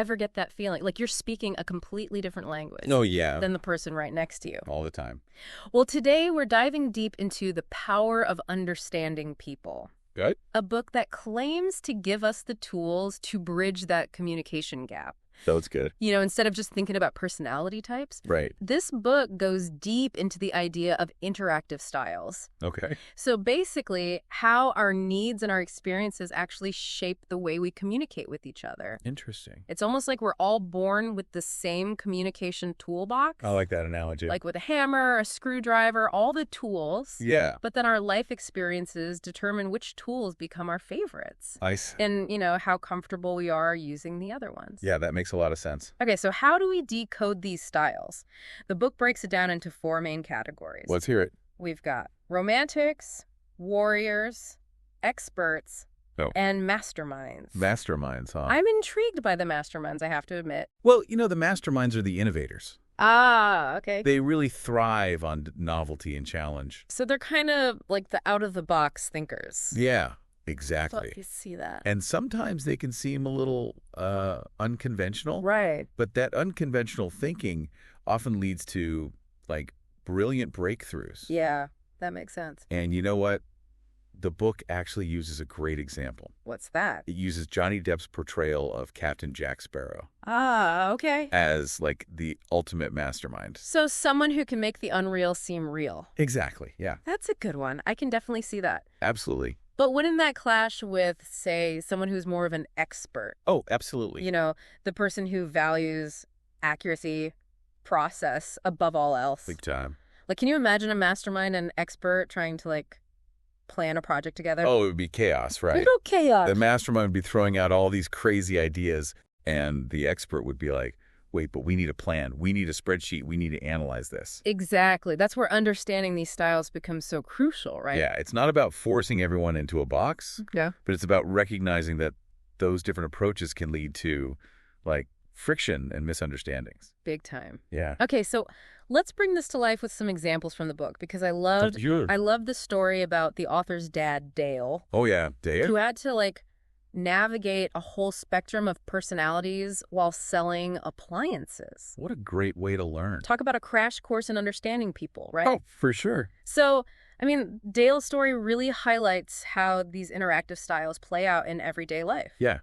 ever get that feeling? Like you're speaking a completely different language Oh, yeah. than the person right next to you. All the time. Well, today we're diving deep into The Power of Understanding People, Good. a book that claims to give us the tools to bridge that communication gap. So it's good. You know, instead of just thinking about personality types, Right. this book goes deep into the idea of interactive styles. Okay. So basically, how our needs and our experiences actually shape the way we communicate with each other. Interesting. It's almost like we're all born with the same communication toolbox. I like that analogy. Like with a hammer, a screwdriver, all the tools. Yeah. But then our life experiences determine which tools become our favorites. Nice. And, you know, how comfortable we are using the other ones. Yeah, that makes a lot of sense. Okay, so how do we decode these styles? The book breaks it down into 4 main categories. Let's hear it. We've got romantics, warriors, experts, and masterminds. Masterminds, huh? I'm intrigued by the masterminds, I have to admit. Well, the masterminds are the innovators. Ah, okay. They really thrive on novelty and challenge. So they're kind of like the out-of-the-box thinkers. Yeah, So exactly. you see that. And sometimes they can seem a little unconventional. Right. But that unconventional thinking often leads to, like, brilliant breakthroughs. Yeah, that makes sense. And you know what? The book actually uses a great example. What's that? It uses Johnny Depp's portrayal of Captain Jack Sparrow Ah, okay. as, like, the ultimate mastermind. So someone who can make the unreal seem real. Exactly, yeah. That's a good one. I can definitely see that. Absolutely. But wouldn't that clash with, say, someone who's more of an expert? Oh, absolutely. You know, the person who values accuracy, process above all else. Big time. Like, can you imagine a mastermind and an expert trying to, like, plan a project together? Oh, it would be chaos, right? Total chaos. The mastermind would be throwing out all these crazy ideas, and the expert would be like, wait, but we need a plan. We need a spreadsheet. We need to analyze this. Exactly. That's where understanding these styles becomes so crucial, right? Yeah, it's not about forcing everyone into a box, Yeah. but it's about recognizing that those different approaches can lead to, like, friction and misunderstandings. Big time. Yeah. Okay, so let's bring this to life with some examples from the book, because I loved the story about the author's dad, Dale, Oh, yeah. Dave? who had to, like, navigate a whole spectrum of personalities while selling appliances. What a great way to learn. Talk about a crash course in understanding people, right? Oh, for sure. So, I mean, Dale's story really highlights how these interactive styles play out in everyday life. Yeah.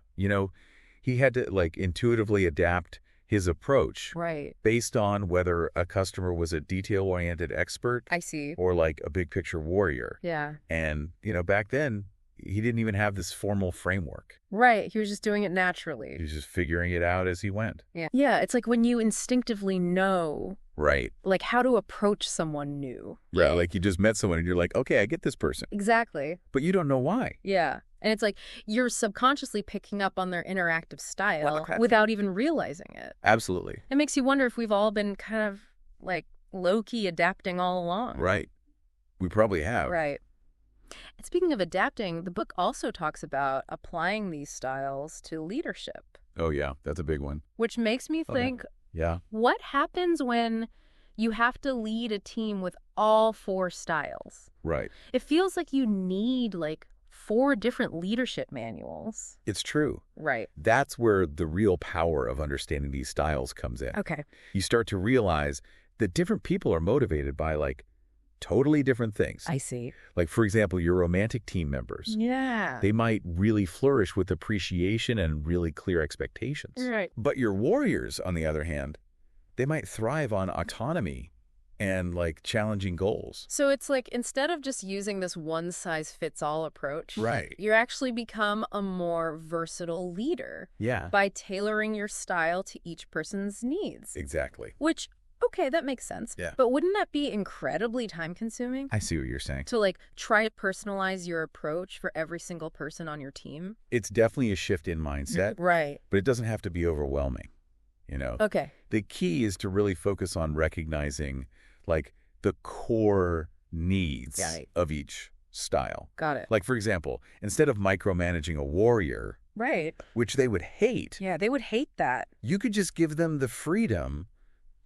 He had to, like, intuitively adapt his approach Right. based on whether a customer was a detail-oriented expert I see. or, like, a big-picture warrior. Yeah. And, back then, he didn't even have this formal framework. Right. He was just doing it He naturally. was just figuring it out as he went. Yeah. Yeah, it's like when you instinctively know, Right. like, how to approach someone new. Right. Like, you just met someone and you're like, okay, I get this person. Exactly. But you don't know why. Yeah. And it's like you're subconsciously picking up on their interactive style crap. without even realizing it. Absolutely. It makes you wonder if we've all been kind of like low-key adapting all along. Right. We probably have. Right. And speaking of adapting, the book also talks about applying these styles to leadership, Oh, yeah. That's a big one. which makes me Oh, yeah. think, Yeah. what happens when you have to lead a team with all 4 styles? Right. It feels like you need like 4 different leadership manuals. It's true. Right. That's where the real power of understanding these styles comes in. Okay. You start to realize that different people are motivated by, like, totally different things. I see. Like, for example, your romantic team members. Yeah. They might really flourish with appreciation and really clear expectations. Right. But your warriors, on the other hand, they might thrive on autonomy and, like, challenging goals. So it's like instead of just using this one-size-fits-all approach, Right. you actually become a more versatile leader Yeah. by tailoring your style to each person's needs. Exactly. Which, okay, that makes sense. Yeah. But wouldn't that be incredibly time-consuming? I see what you're saying. To, like, try to personalize your approach for every single person on your team? It's definitely a shift in mindset, Right. but it doesn't have to be overwhelming. Okay. The key is to really focus on recognizing, like, the core needs Right. of each style. Got it. Like, for example, instead of micromanaging a warrior, Right. which they would hate, Yeah, they would hate that. you could just give them the freedom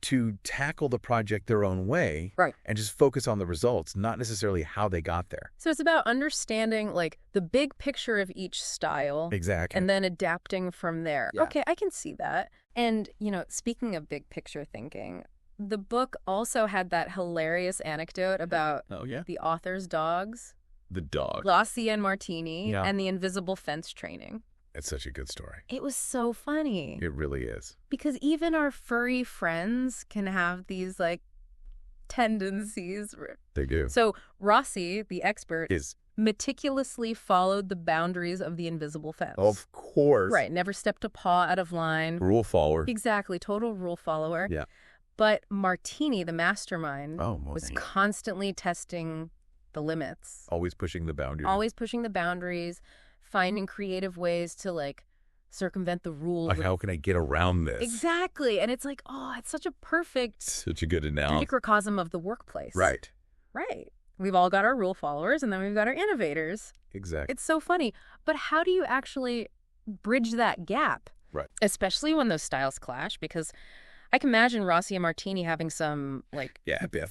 to tackle the project their own way and just focus on the results, not necessarily how they got there. So it's about understanding like the big picture of each style. Exactly. And then adapting from there. Yeah. Okay, I can see that. And, speaking of big picture thinking, the book also had that hilarious anecdote about the author's dogs. The dog. Lassie and Martini and the invisible fence training. It's such a good story. It was so funny. It really is. Because even our furry friends can have these, like, tendencies. They do. So Rossi, the expert, meticulously followed the boundaries of the invisible fence. Of course. Right. Never stepped a paw out of line. Rule follower. Exactly. Total rule follower. Yeah. But Martini, the mastermind, was constantly testing the limits. Always pushing the boundaries. Always pushing the boundaries, finding creative ways to, like, circumvent the rules. Like, how can I get around this? Exactly. And it's like, it's such a perfect... Such a good analogy. Microcosm of the workplace. Right. Right. We've all got our rule followers, and then we've got our innovators. Exactly. It's so funny. But how do you actually bridge that gap? Right. Especially when those styles clash, because I can imagine Rossi and Martini having some, like,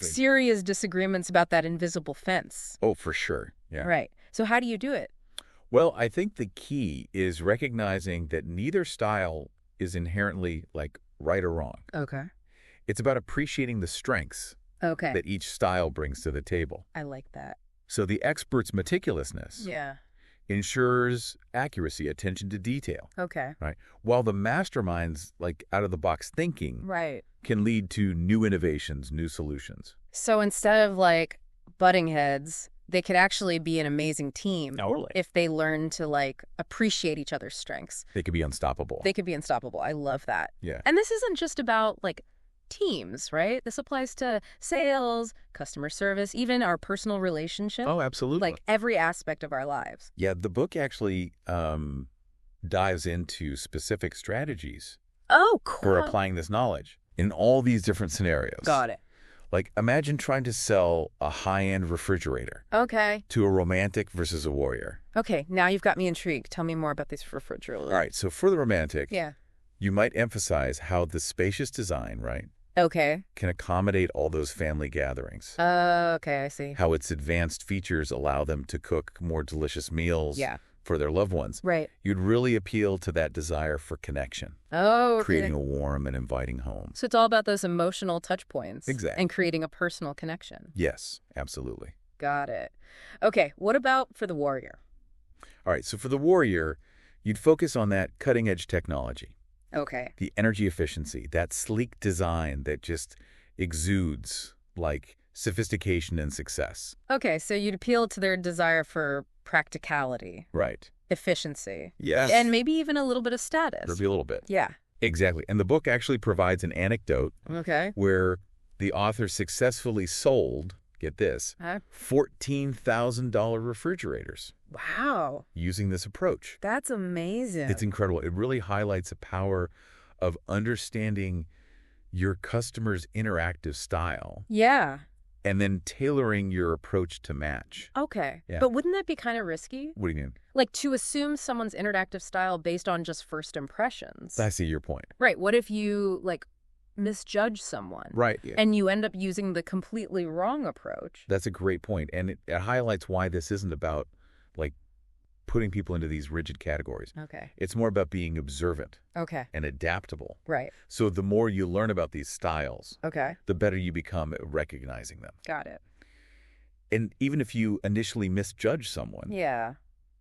serious disagreements about that invisible fence. Oh, for sure. Yeah. Right. So how do you do it? Well, I think the key is recognizing that neither style is inherently, like, right or wrong. Okay. It's about appreciating the strengths that each style brings to the table. I like that. So the expert's meticulousness ensures accuracy, attention to detail. Okay. Right. While the mastermind's, like, out-of-the-box thinking can lead to new innovations, new solutions. So instead of, like, butting heads, they could actually be an amazing team if they learn to, like, appreciate each other's strengths. They could be unstoppable. They could be unstoppable. I love that. Yeah. And this isn't just about, like, teams, right? This applies to sales, customer service, even our personal relationship. Oh, absolutely. Like, every aspect of our lives. Yeah, the book actually dives into specific strategies for applying this knowledge in all these different scenarios. Got it. Like, imagine trying to sell a high-end refrigerator to a romantic versus a warrior. Okay, now you've got me intrigued. Tell me more about these refrigerators. All right, so for the romantic, you might emphasize how the spacious design, can accommodate all those family gatherings. Okay, I see. How its advanced features allow them to cook more delicious meals for their loved ones. Right. You'd really appeal to that desire for connection. Creating a warm and inviting home. So it's all about those emotional touch points. Exactly. And creating a personal connection. Yes, absolutely. Got it. Okay, what about for the warrior? All right, so for the warrior, you'd focus on that cutting-edge technology. Okay. The energy efficiency, that sleek design that just exudes, like, sophistication and success. Okay, so you'd appeal to their desire for practicality. Right. Efficiency. Yes. And maybe even a little bit of status. There'll be a little bit. Yeah. Exactly. And the book actually provides an anecdote where the author successfully sold, get this, $14,000 refrigerators. Wow. Using this approach. That's amazing. It's incredible. It really highlights the power of understanding your customer's interactive style. Yeah. And then tailoring your approach to match. Okay. Yeah. But wouldn't that be kind of risky? What do you mean? Like, to assume someone's interactive style based on just first impressions. I see your point. Right. What if you, like, misjudge someone? Right. Yeah. And you end up using the completely wrong approach. That's a great point. And it highlights why this isn't about, like, putting people into these rigid categories. Okay. It's more about being observant. Okay. And adaptable. Right. So the more you learn about these styles, the better you become at recognizing them. Got it. And even if you initially misjudge someone,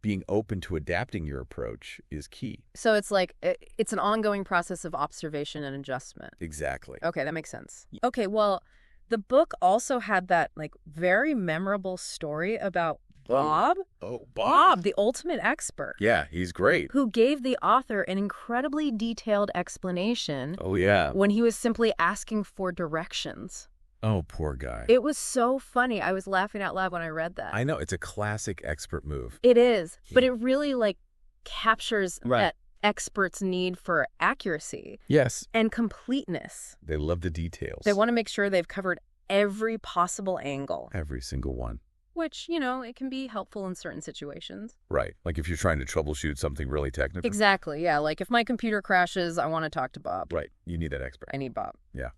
being open to adapting your approach is key. So it's like, it's an ongoing process of observation and adjustment. Exactly. Okay, that makes sense. Okay, well, the book also had that, like, very memorable story about Bob? Oh, Bob, the ultimate expert. Yeah, he's great. Who gave the author an incredibly detailed explanation. Oh, yeah. When he was simply asking for directions. Oh, poor guy. It was so funny. I was laughing out loud when I read that. I know. It's a classic expert move. It is. But it really, like, captures that expert's need for accuracy. Yes. And completeness. They love the details. They want to make sure they've covered every possible angle. Every single one. Which, you know, it can be helpful in certain situations. Right. Like if you're trying to troubleshoot something really technical. Exactly. Yeah. Like if my computer crashes, I want to talk to Bob. Right. You need that expert. I need Bob. Yeah.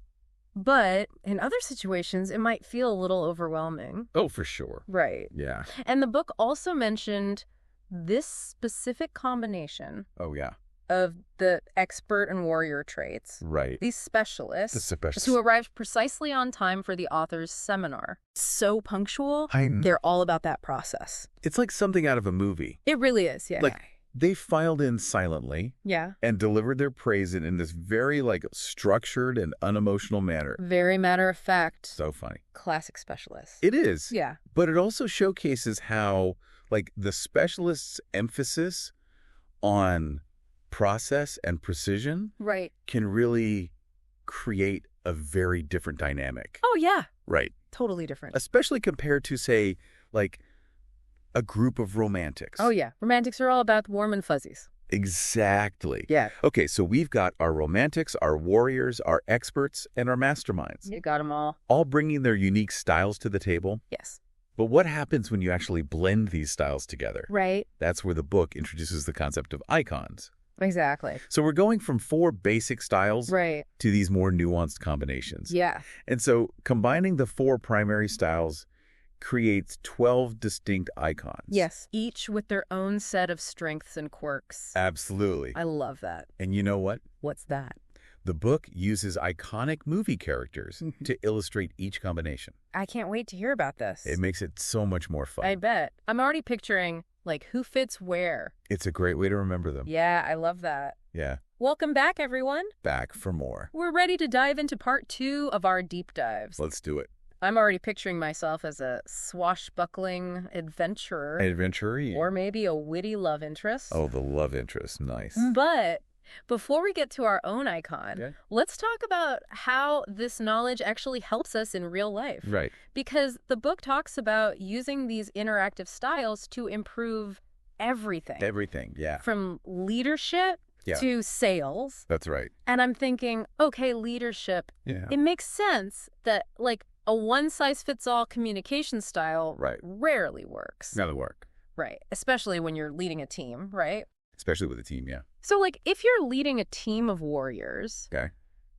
But in other situations, it might feel a little overwhelming. Oh, for sure. Right. Yeah. And the book also mentioned this specific combination Oh, yeah. of the expert and warrior traits. Right. These specialists, The specialists. who arrived precisely on time for the author's seminar. So punctual. I'm... They're all about that process. It's like something out of a movie. It really is, yeah. Like, they filed in silently. Yeah. And delivered their praise in this very, like, structured and unemotional manner. Very matter of fact. So funny. Classic specialist. It is. Yeah. But it also showcases how, like, the specialist's emphasis on process and precision Right. can really create a very different dynamic. Oh, yeah. Right. Totally different. Especially compared to, say, like, a group of romantics. Oh, yeah. Romantics are all about warm and fuzzies. Exactly. Yeah. Okay, so we've got our romantics, our warriors, our experts, and our masterminds. You got them all bringing their unique styles to the table. Yes. But what happens when you actually blend these styles together? Right. That's where the book introduces the concept of icons. Exactly. So we're going from 4 basic styles Right. to these more nuanced combinations. Yeah. And so combining the 4 primary styles creates 12 distinct icons. Yes. Each with their own set of strengths and quirks. Absolutely. I love that. And you know what? What's that? The book uses iconic movie characters to illustrate each combination. I can't wait to hear about this. It makes it so much more fun. I bet. I'm already picturing, like, who fits where. It's a great way to remember them. Yeah, I love that. Yeah. Welcome back, everyone. Back for more. We're ready to dive into part 2 of our deep dives. Let's do it. I'm already picturing myself as a swashbuckling adventurer. Adventurer? Or maybe a witty love interest. Oh, the love interest. Nice. But before we get to our own icon, let's talk about how this knowledge actually helps us in real life. Right. Because the book talks about using these interactive styles to improve everything. Everything, yeah. From leadership to sales. That's right. And I'm thinking, okay, leadership. Yeah. It makes sense that, like, a one-size-fits-all communication style rarely works. That'll work. Right. Especially when you're leading a team, right? Especially with a team, yeah. So, like, if you're leading a team of warriors,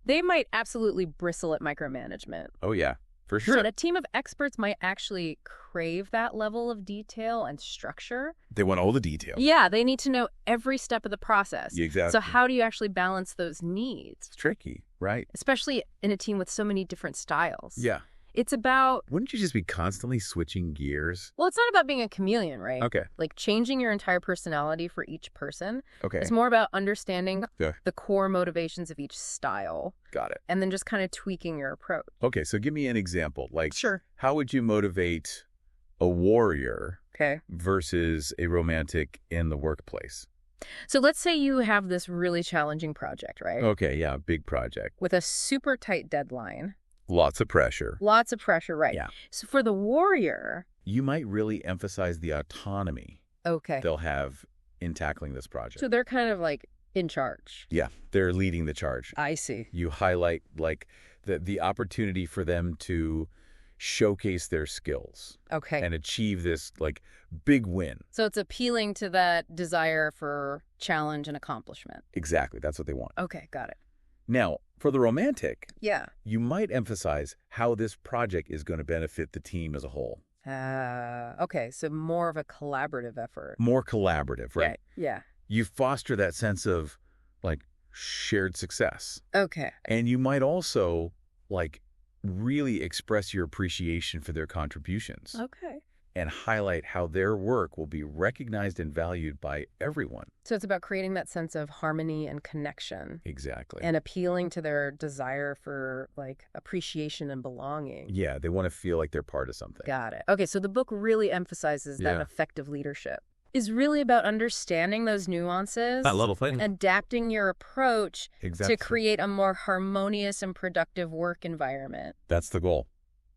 they might absolutely bristle at micromanagement. Oh, yeah. For sure. But a team of experts might actually crave that level of detail and structure. They want all the detail. Yeah, they need to know every step of the process. Exactly. So how do you actually balance those needs? It's tricky, right? Especially in a team with so many different styles. Yeah. It's about... Wouldn't you just be constantly switching gears? Well, it's not about being a chameleon, right? Okay. Like changing your entire personality for each person. Okay. It's more about understanding the core motivations of each style. Got it. And then just kind of tweaking your approach. Okay, so give me an example. Like, sure. How would you motivate a warrior versus a romantic in the workplace? So let's say you have this really challenging project, right? Okay, yeah, big project. With a super tight deadline. Lots of pressure. Lots of pressure, right. Yeah. So for the warrior... You might really emphasize the autonomy they'll have in tackling this project. So they're kind of like in charge. Yeah, they're leading the charge. I see. You highlight like the opportunity for them to showcase their skills. Okay. And achieve this like big win. So it's appealing to that desire for challenge and accomplishment. Exactly. That's what they want. Okay, got it. Now, for the romantic, you might emphasize how this project is going to benefit the team as a whole. Okay, so more of a collaborative effort. More collaborative, right? Yeah. You foster that sense of, like, shared success. Okay. And you might also, like, really express your appreciation for their contributions. Okay. And highlight how their work will be recognized and valued by everyone. So it's about creating that sense of harmony and connection. Exactly. And appealing to their desire for, like, appreciation and belonging. Yeah, they want to feel like they're part of something. Got it. Okay, so the book really emphasizes that effective leadership is really about understanding those nuances. That little thing. Adapting your approach to create a more harmonious and productive work environment. That's the goal.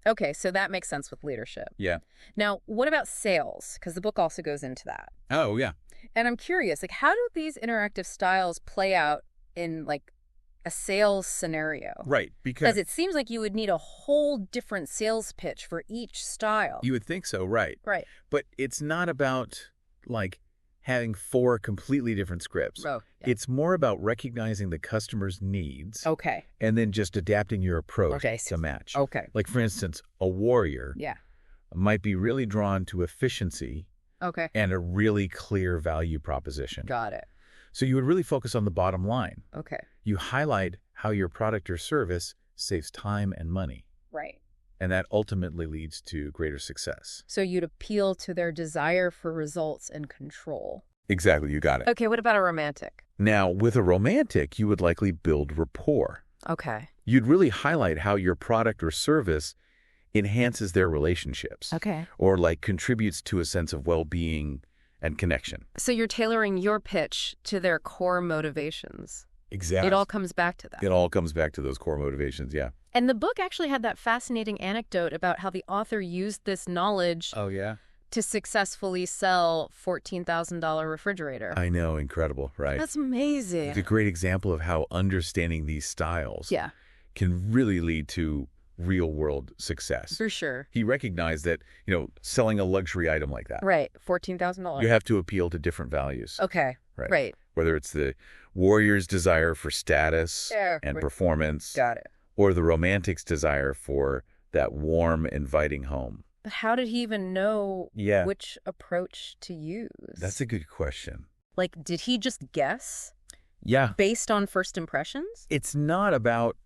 Okay, so that makes sense with leadership. Yeah. Now, what about sales? Because the book also goes into that. Oh, yeah. And I'm curious, like, how do these interactive styles play out in, like, a sales scenario? Right, because it seems like you would need a whole different sales pitch for each style. You would think so, right. Right. But it's not about, like, having 4 completely different scripts. Oh, yeah. It's more about recognizing the customer's needs Okay. and then just adapting your approach to match. Okay. Like, for instance, a warrior Yeah. might be really drawn to efficiency Okay. and a really clear value proposition. Got it. So you would really focus on the bottom line. Okay. You highlight how your product or service saves time and money, Right. and that ultimately leads to greater success. So you'd appeal to their desire for results and control. Exactly, you got it. Okay, what about a romantic? Now, with a romantic, you would likely build rapport. Okay. You'd really highlight how your product or service enhances their relationships. Okay. Or like contributes to a sense of well-being and connection. So you're tailoring your pitch to their core motivations. Exactly. It all comes back to that. It all comes back to those core motivations, yeah. And the book actually had that fascinating anecdote about how the author used this knowledge Oh, yeah? to successfully sell $14,000 refrigerator. I know, incredible, right? That's amazing. It's a great example of how understanding these styles Yeah, can really lead to real-world success. for sure. He recognized that, selling a luxury item like that, Right, $14,000. you have to appeal to different values. Okay, right. Whether it's the warrior's desire for status and performance, Got it. or the romantic's desire for that warm, inviting home. But how did he even know Yeah. which approach to use? That's a good question. Like, did he just guess Yeah. based on first impressions? It's not about,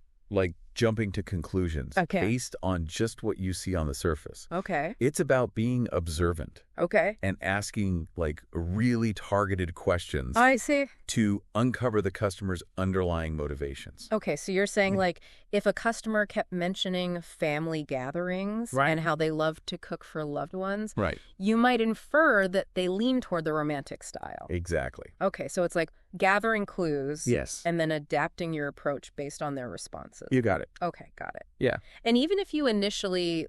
jumping to conclusions Okay. based on just what you see on the surface. Okay. It's about being observant Okay. and asking, really targeted questions I see. to uncover the customer's underlying motivations. Okay, so you're saying, if a customer kept mentioning family gatherings Right. and how they love to cook for loved ones, Right. you might infer that they lean toward the romantic style. Exactly. Okay, so it's like gathering clues Yes. and then adapting your approach based on their responses. You got it. Okay, got it. Yeah. And even if you initially,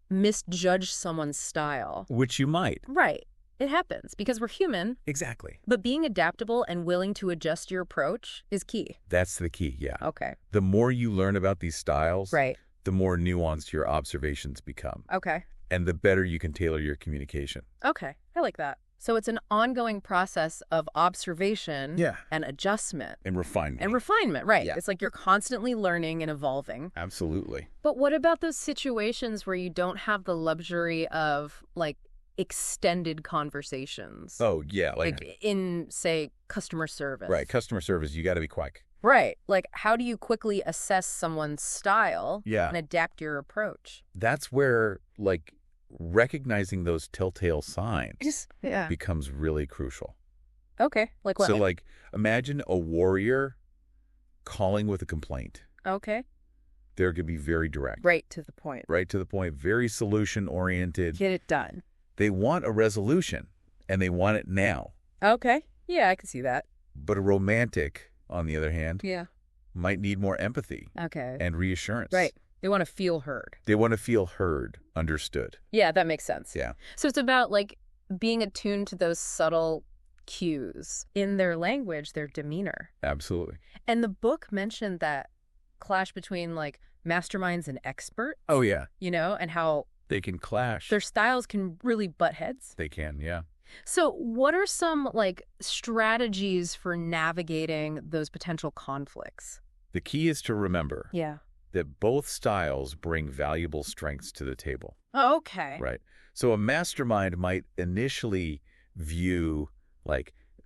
misjudge someone's style, Which you might. right, it happens because we're human, Exactly. but being adaptable and willing to adjust your approach is key. That's the key, yeah. Okay, The more you learn about these styles, right. the more nuanced your observations become, Okay. and the better you can tailor your communication. Okay, I like that. So it's an ongoing process of observation and adjustment. And refinement. And refinement, right. Yeah. It's like you're constantly learning and evolving. Absolutely. But what about those situations where you don't have the luxury of, extended conversations? Oh, yeah. Like in, say, customer service. Right. Customer service, you got to be quick. Right. Like, how do you quickly assess someone's style and adapt your approach? That's where, recognizing those telltale signs becomes really crucial. Okay. Like what? So, imagine a warrior calling with a complaint. Okay. They're going to be very direct. Right to the point. Right to the point. Very solution-oriented. Get it done. They want a resolution, and they want it now. Okay. Yeah, I can see that. But a romantic, on the other hand, Yeah. might need more empathy Okay. and reassurance. Right. They want to feel heard. They want to feel heard, understood. Yeah, that makes sense. Yeah. So it's about, being attuned to those subtle cues in their language, their demeanor. Absolutely. And the book mentioned that clash between, masterminds and experts. Oh, yeah. And how They can clash. their styles can really butt heads. They can, yeah. So what are some, strategies for navigating those potential conflicts? The key is to remember Yeah. that both styles bring valuable strengths to the table. Oh, okay. Right. So a mastermind might initially view,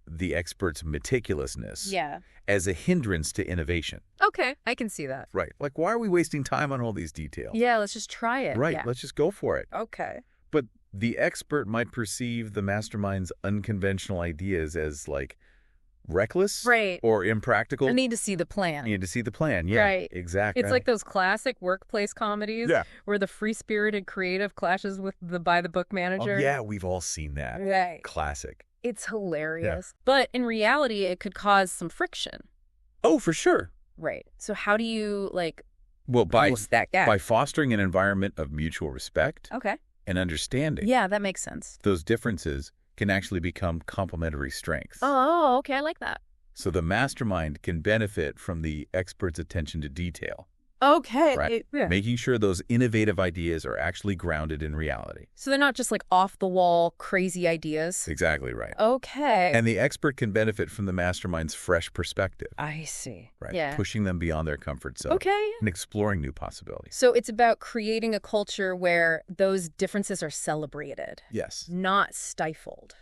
the expert's meticulousness Yeah. as a hindrance to innovation. Okay, I can see that. Right. Why are we wasting time on all these details? Yeah, let's just try it. Right. Yeah. Let's just go for it. Okay. But the expert might perceive the mastermind's unconventional ideas as, reckless Right. or impractical. I need to see the plan. You need to see the plan. Yeah, Right. exactly. It's like those classic workplace comedies where the free-spirited creative clashes with the by-the-book manager. Oh, yeah, we've all seen that. Right. Classic. It's hilarious. But in reality, it could cause some friction. Oh, for sure. Right. So how do you, Well, close that gap? by fostering an environment of mutual respect Okay. and understanding, Yeah, that makes sense. those differences can actually become complementary strengths. Oh, okay. I like that. So the mastermind can benefit from the expert's attention to detail. Okay. Right. Yeah. Making sure those innovative ideas are actually grounded in reality. So they're not just like off-the-wall crazy ideas? Exactly right. Okay. And the expert can benefit from the mastermind's fresh perspective. I see. Right. Yeah. Pushing them beyond their comfort zone. Okay. And exploring new possibilities. So it's about creating a culture where those differences are celebrated. Yes. Not stifled.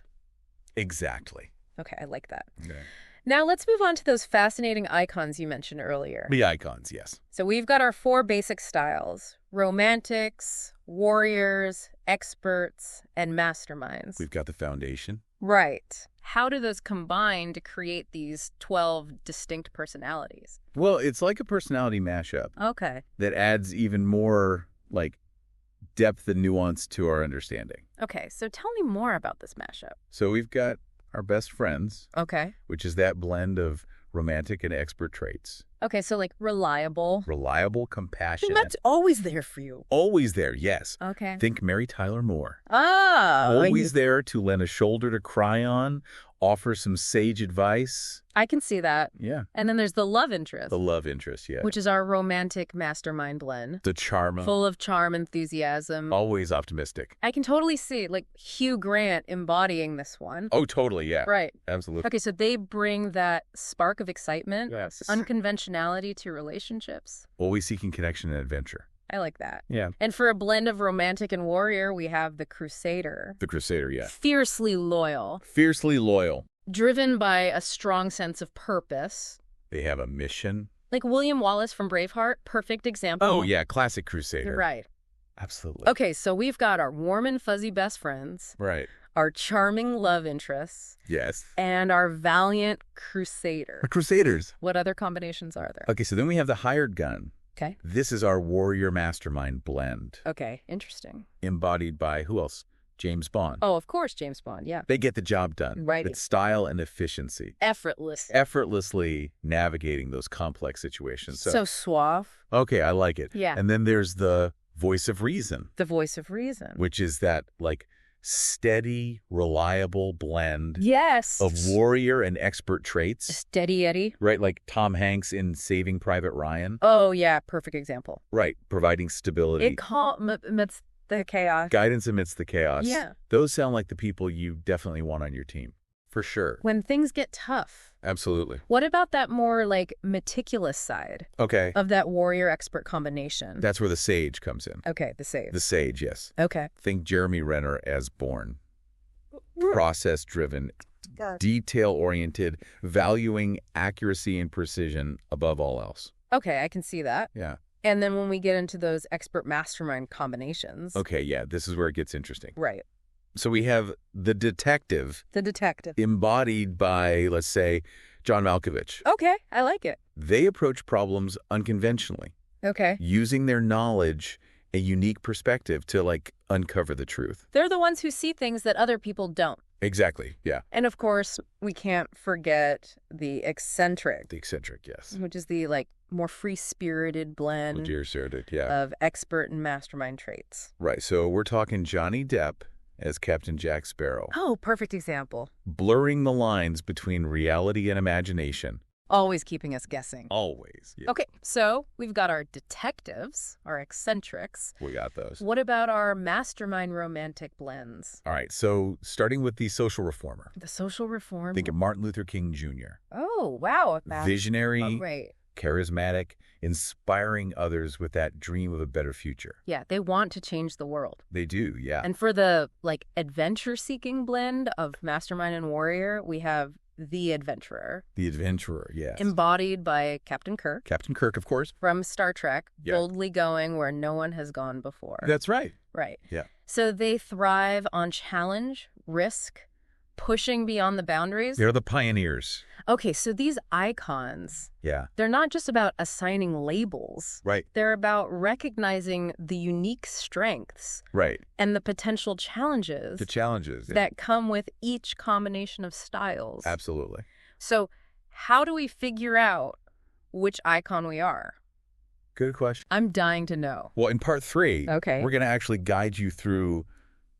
Exactly. Okay, I like that. Okay. Now let's move on to those fascinating icons you mentioned earlier. The icons, yes. So we've got our 4 basic styles: romantics, warriors, experts, and masterminds. We've got the foundation. Right. How do those combine to create these 12 distinct personalities? Well, it's like a personality mashup Okay. that adds even more, like, depth and nuance to our understanding. Okay, so tell me more about this mashup. So we've got our best friends, Okay. which is that blend of romantic and expert traits. Okay, so like reliable. Reliable, compassionate. That's always there for you. Always there, yes. Okay. Think Mary Tyler Moore. Oh. Always there to lend a shoulder to cry on, offer some sage advice. I can see that. Yeah. And then there's the love interest, The love interest, yeah. which is our romantic mastermind blend. The charm. Full of charm, enthusiasm. Always optimistic. I can totally see, like, Hugh Grant embodying this one. Oh, totally, yeah. Right. Absolutely. Okay, so they bring that spark of excitement, Yes. unconventionality to relationships. Always seeking connection and adventure. I like that. Yeah. And for a blend of romantic and warrior, we have the Crusader. The Crusader, yeah. Fiercely loyal, Fiercely loyal. driven by a strong sense of purpose. They have a mission. Like William Wallace from Braveheart, perfect example. Oh, yeah, classic Crusader. Right. Absolutely. Okay, so we've got our warm and fuzzy best friends, Right. our charming love interests, Yes. and our valiant Crusader. The Crusaders. What other combinations are there? Okay, so then we have the hired gun. Okay. This is our warrior mastermind blend, Okay, interesting. embodied by who else? James Bond. Oh, of course, James Bond, yeah. They get the job done. Right. With style and efficiency. Effortless. Effortlessly navigating those complex situations. So suave. Okay, I like it. Yeah. And then there's the voice of reason, The voice of reason. which is that, like, steady, reliable blend Yes. of warrior and expert traits. Steady Eddie. Right, like Tom Hanks in Saving Private Ryan. Oh, yeah, perfect example. Right, providing stability. It amidst the chaos. Guidance amidst the chaos. Yeah. Those sound like the people you definitely want on your team. For sure. When things get tough. Absolutely. What about that more, like, meticulous side Okay. of that warrior-expert combination? That's where the sage comes in. Okay, the save. The sage, yes. Okay. Think Jeremy Renner as Bourne. Process-driven, detail-oriented, valuing accuracy and precision above all else. Okay, I can see that. Yeah. And then when we get into those expert mastermind combinations. Okay, yeah, this is where it gets interesting. Right. So we have the detective The detective. embodied by, let's say, John Malkovich. Okay, I like it. They approach problems unconventionally, Okay. using their knowledge, a unique perspective to, like, uncover the truth. They're the ones who see things that other people don't. Exactly, yeah. And of course, we can't forget the eccentric, The eccentric, yes. which is the, like, more free-spirited blend Legere spirited, yeah. of expert and mastermind traits. Right, so we're talking Johnny Depp as Captain Jack Sparrow, Oh, perfect example. blurring the lines between reality and imagination. Always keeping us guessing. Always. Yeah, Okay, so we've got our detectives, our eccentrics. we got those. What about our mastermind romantic blends? All right, so starting with the social reformer. The social reform. Think of Martin Luther King Jr. Oh, wow. Visionary, Oh, right. charismatic, inspiring others with that dream of a better future. Yeah, they want to change the world. They do, yeah. And for the, like, adventure-seeking blend of mastermind and warrior, we have the adventurer, The adventurer, yes. embodied by Captain Kirk Captain Kirk, of course. from Star Trek, Yeah. boldly going where no one has gone before. That's right. Right. Yeah. So they thrive on challenge, risk, pushing beyond the boundaries. They're the pioneers. Okay, so these icons, Yeah. they're not just about assigning labels. Right. They're about recognizing the unique strengths Right. and the potential challenges The challenges. yeah. that come with each combination of styles. Absolutely. So how do we figure out which icon we are? Good question. I'm dying to know. Well, in part 3, Okay. we're going to actually guide you through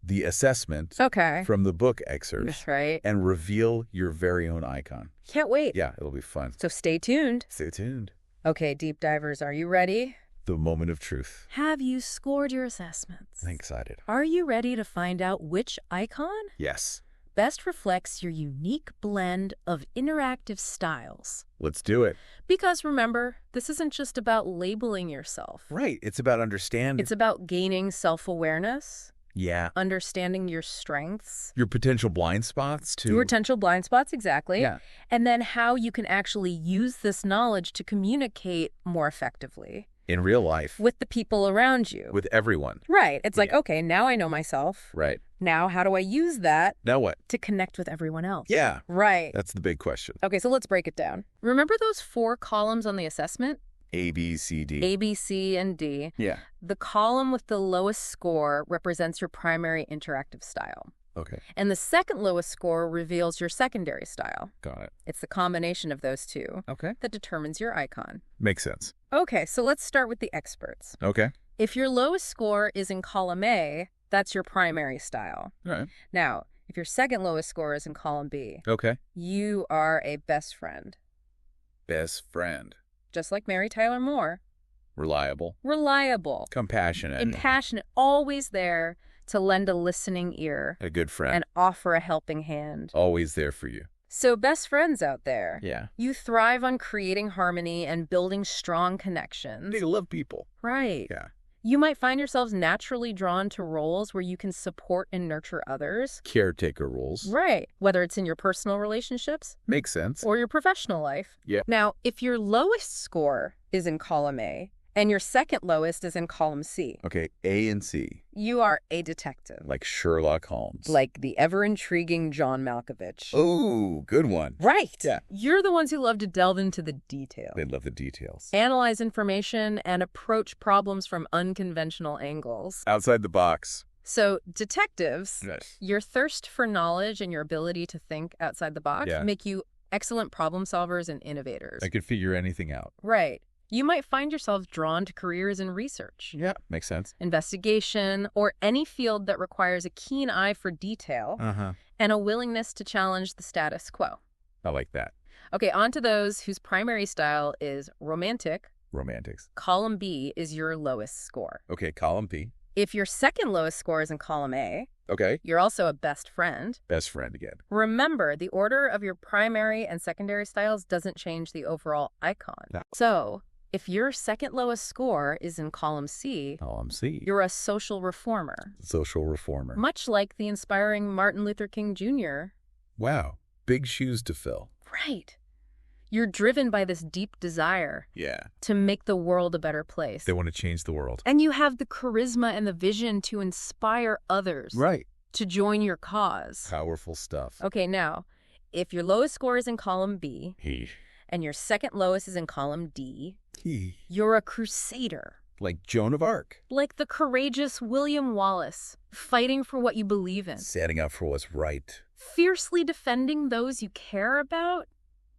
the assessment Okay. from the book excerpts That's right. and reveal your very own icon. Can't wait. Yeah, it'll be fun. So stay tuned. Stay tuned. Okay, deep divers, are you ready The moment of truth. Have you scored your assessments? I'm excited. Are you ready to find out which icon Yes. best reflects your unique blend of interactive styles? Let's do it. Because remember, this isn't just about labeling yourself. Right. It's about understanding. It's about gaining self-awareness, Yeah. understanding your strengths, Your potential blind spots too. your potential blind spots, exactly. Yeah. And then how you can actually use this knowledge to communicate more effectively In real life. with the people around you. With everyone. Right. It's like, okay, now I know myself. Right. Now, how do I use that Now what? to connect with everyone else? Yeah. Right. That's the big question. Okay, so let's break it down. Remember those 4 columns on the assessment? A, B, C, D. A, B, C, and D. Yeah. The column with the lowest score represents your primary interactive style. Okay. And the second lowest score reveals your secondary style. Got it. It's the combination of those two Okay. that determines your icon. Makes sense. Okay, so let's start with the experts. Okay. If your lowest score is in column A, that's your primary style. All right. Now, if your second lowest score is in column B, Okay. you are a best friend. Best friend. Just like Mary Tyler Moore. Reliable. Reliable. Compassionate. And passionate, always there to lend a listening ear A good friend. and offer a helping hand. Always there for you. So best friends out there, Yeah. you thrive on creating harmony and building strong connections. They love people. Right. Yeah. You might find yourselves naturally drawn to roles where you can support and nurture others. Caretaker roles. Right. Whether it's in your personal relationships Makes sense. or your professional life. Yeah. Now, if your lowest score is in column A and your second lowest is in column C, Okay. A and C. you are a detective. Like Sherlock Holmes. Like the ever-intriguing John Malkovich. Oh, good one. Right. Yeah. You're the ones who love to delve into the details. They love the details. Analyze information and approach problems from unconventional angles. Outside the box. So detectives, Yes. your thirst for knowledge and your ability to think outside the box Yeah. make you excellent problem solvers and innovators. I could figure anything out. Right. You might find yourselves drawn to careers in research, Yeah. Makes sense. investigation, or any field that requires a keen eye for detail Uh-huh. and a willingness to challenge the status quo. I like that. Okay, on to those whose primary style is romantic. Romantics. Column B is your lowest score. Okay. Column B. If your second lowest score is in column A, Okay. you're also a best friend. Best friend again. Remember, the order of your primary and secondary styles doesn't change the overall icon. No. So, if your second lowest score is in column C, Column C. you're a social reformer, Social reformer. much like the inspiring Martin Luther King Jr. Wow. Big shoes to fill. Right. You're driven by this deep desire Yeah. to make the world a better place. They want to change the world. And you have the charisma and the vision to inspire others Right. to join your cause. Powerful stuff. Okay, now, if your lowest score is in column B He. and your second lowest is in column D, He. you're a crusader. Like Joan of Arc. Like the courageous William Wallace, fighting for what you believe in. Standing up for what's right. Fiercely defending those you care about.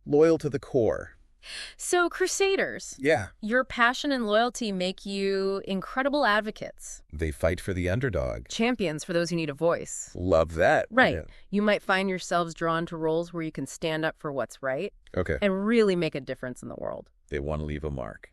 Loyal to the core. So, crusaders, Yeah. your passion and loyalty make you incredible advocates. They fight for the underdog. Champions for those who need a voice. Love that. Right. Yeah. You might find yourselves drawn to roles where you can stand up for what's right Okay. and really make a difference in the world. They want to leave a mark.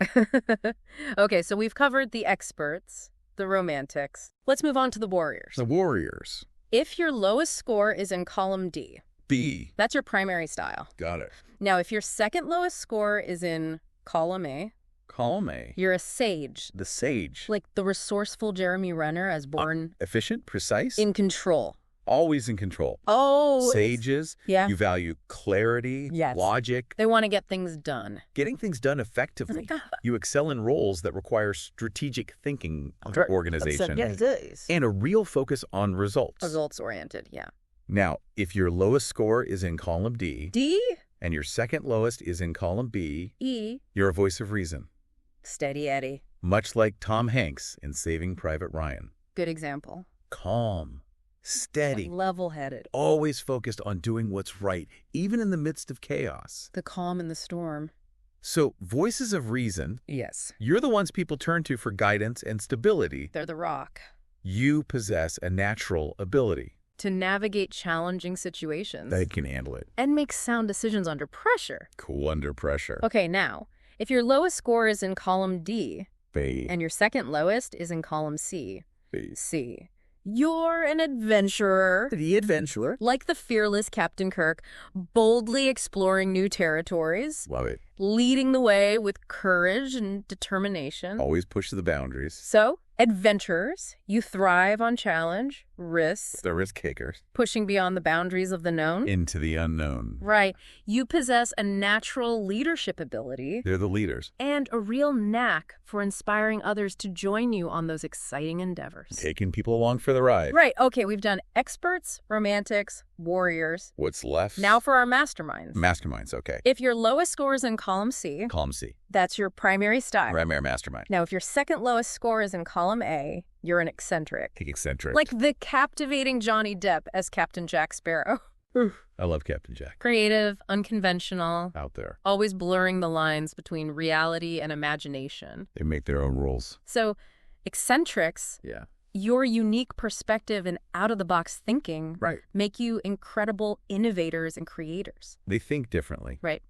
Okay, so we've covered the experts, the romantics. Let's move on to the warriors. The warriors. If your lowest score is in column D, B. that's your primary style. Got it. Now, if your second lowest score is in column A, Column A. you're a sage, The sage. like the resourceful Jeremy Renner as born Efficient, precise, in control. always in control. Oh, Sages. yeah. You value clarity, Yes. logic, They want to get things done. getting things done effectively. You excel in roles that require strategic thinking of organization and a real focus on results. Results-oriented, yeah. Now, if your lowest score is in column D D, and your second lowest is in column B, E, you're a voice of reason, steady Eddie. much like Tom Hanks in Saving Private Ryan. Good example. Calm, steady, Level-headed. always focused on doing what's right, even in the midst of chaos. The calm in the storm. So, voices of reason, Yes. you're the ones people turn to for guidance and stability. They're the rock. You possess a natural ability. To navigate challenging situations. They can handle it. And make sound decisions under pressure. Cool under pressure. Okay, now, if your lowest score is in column D, B. And your second lowest is in column C. B. C. You're an adventurer. The adventurer. Like the fearless Captain Kirk, boldly exploring new territories. Love it. Leading the way with courage and determination. Always push the boundaries. So, adventurers, you thrive on challenge, risks. The risk takers. Pushing beyond the boundaries of the known. Into the unknown. Right. You possess a natural leadership ability. They're the leaders. And a real knack for inspiring others to join you on those exciting endeavors. Taking people along for the ride. Right. Okay, we've done experts, romantics, warriors. What's left? Now for our masterminds. Masterminds, okay. If your lowest score is in column C, Column C. that's your primary style. Primary mastermind. Now, if your second lowest score is in column A, you're an eccentric. Take eccentric. Like the captivating Johnny Depp as Captain Jack Sparrow. I love Captain Jack. Creative, unconventional, Out there. always blurring the lines between reality and imagination. They make their own rules. So, eccentrics, Yeah. your unique perspective and out-of-the-box thinking Right. make you incredible innovators and creators. They think differently. Right.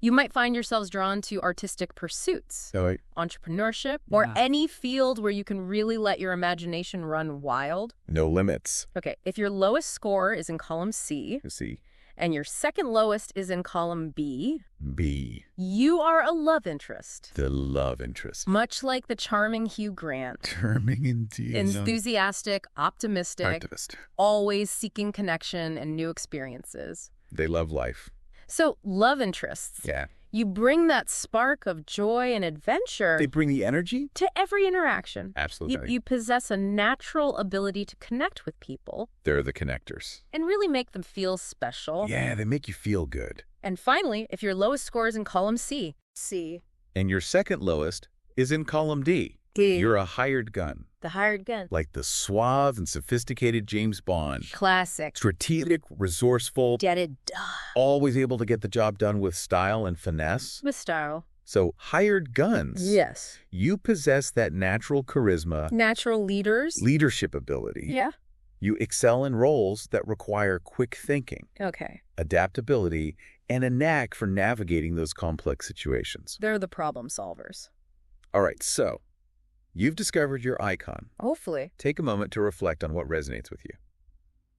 You might find yourselves drawn to artistic pursuits, Oh, wait. entrepreneurship, or any field where you can really let your imagination run wild. No limits. Okay, if your lowest score is in column C C. and your second lowest is in column B, B. you are a love interest. The love interest. Much like the charming Hugh Grant. Charming indeed. Enthusiastic, optimistic, Activist. always seeking connection and new experiences. They love life. So, love interests. Yeah. You bring that spark of joy and adventure They bring the energy? to every interaction. Absolutely. You possess a natural ability to connect with people They're the connectors. and really make them feel special. Yeah, they make you feel good. And finally, if your lowest score is in column C. And your second lowest is in column D. You're a hired gun. The hired gun. Like the suave and sophisticated James Bond. Classic. Strategic, resourceful, Get it always able to get the job done with style and finesse. with style. So, hired guns. Yes. You possess that natural charisma, Natural leaders. leadership ability. Yeah. You excel in roles that require quick thinking, Okay. adaptability, and a knack for navigating those complex situations. They're the problem solvers. All right, so you've discovered your icon. Hopefully. Take a moment to reflect on what resonates with you.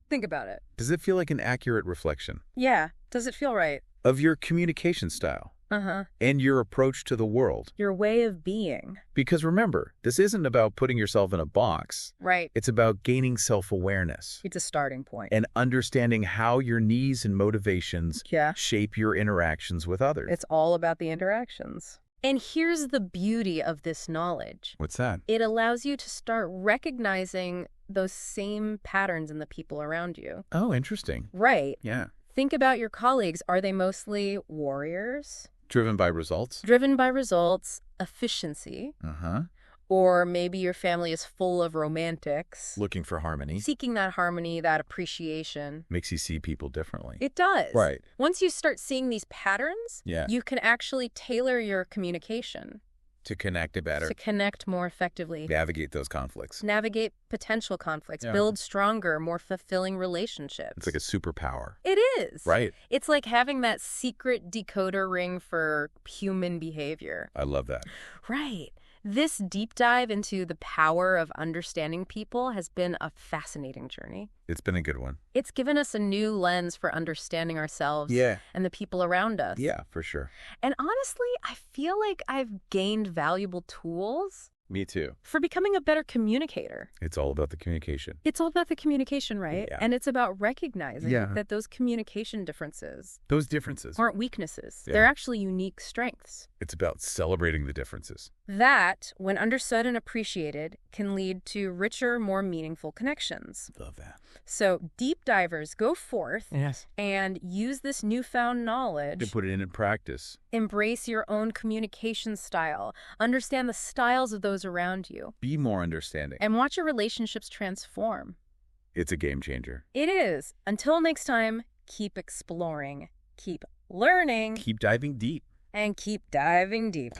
Think about it. Does it feel like an accurate reflection Yeah. Does it feel right? of your communication style Uh-huh. and your approach to the world? Your way of being. Because remember, this isn't about putting yourself in a box. Right. It's about gaining self-awareness It's a starting point. and understanding how your needs and motivations Yeah. shape your interactions with others. It's all about the interactions. And here's the beauty of this knowledge. What's that? It allows you to start recognizing those same patterns in the people around you. Oh, interesting. Right. Yeah. Think about your colleagues. Are they mostly warriors, Driven by results? driven by results, efficiency, Uh-huh. or maybe your family is full of romantics, Looking for harmony. seeking that harmony, that appreciation? Makes you see people differently. It does. Right. Once you start seeing these patterns, Yeah. you can actually tailor your communication To connect it better. to connect more effectively, Navigate those conflicts. navigate potential conflicts, Yeah. build stronger, more fulfilling relationships. It's like a superpower. It is. Right. It's like having that secret decoder ring for human behavior. I love that. Right. This deep dive into the power of understanding people has been a fascinating journey. It's been a good one. It's given us a new lens for understanding ourselves Yeah. and the people around us. Yeah, for sure. And honestly, I feel like I've gained valuable tools Me too. for becoming a better communicator. It's all about the communication. It's all about the communication, right? Yeah. And it's about recognizing Yeah. that those communication differences Those differences. aren't weaknesses. Yeah. They're actually unique strengths. It's about celebrating the differences. That, when understood and appreciated, can lead to richer, more meaningful connections. Love that. So deep divers, go forth Yes. and use this newfound To knowledge. put it in practice. Embrace your own communication style. Understand the styles of those around you. Be more understanding. And watch your relationships transform. It's a game changer. It is. Until next time, keep exploring, keep learning, Keep diving deep. and keep diving deep.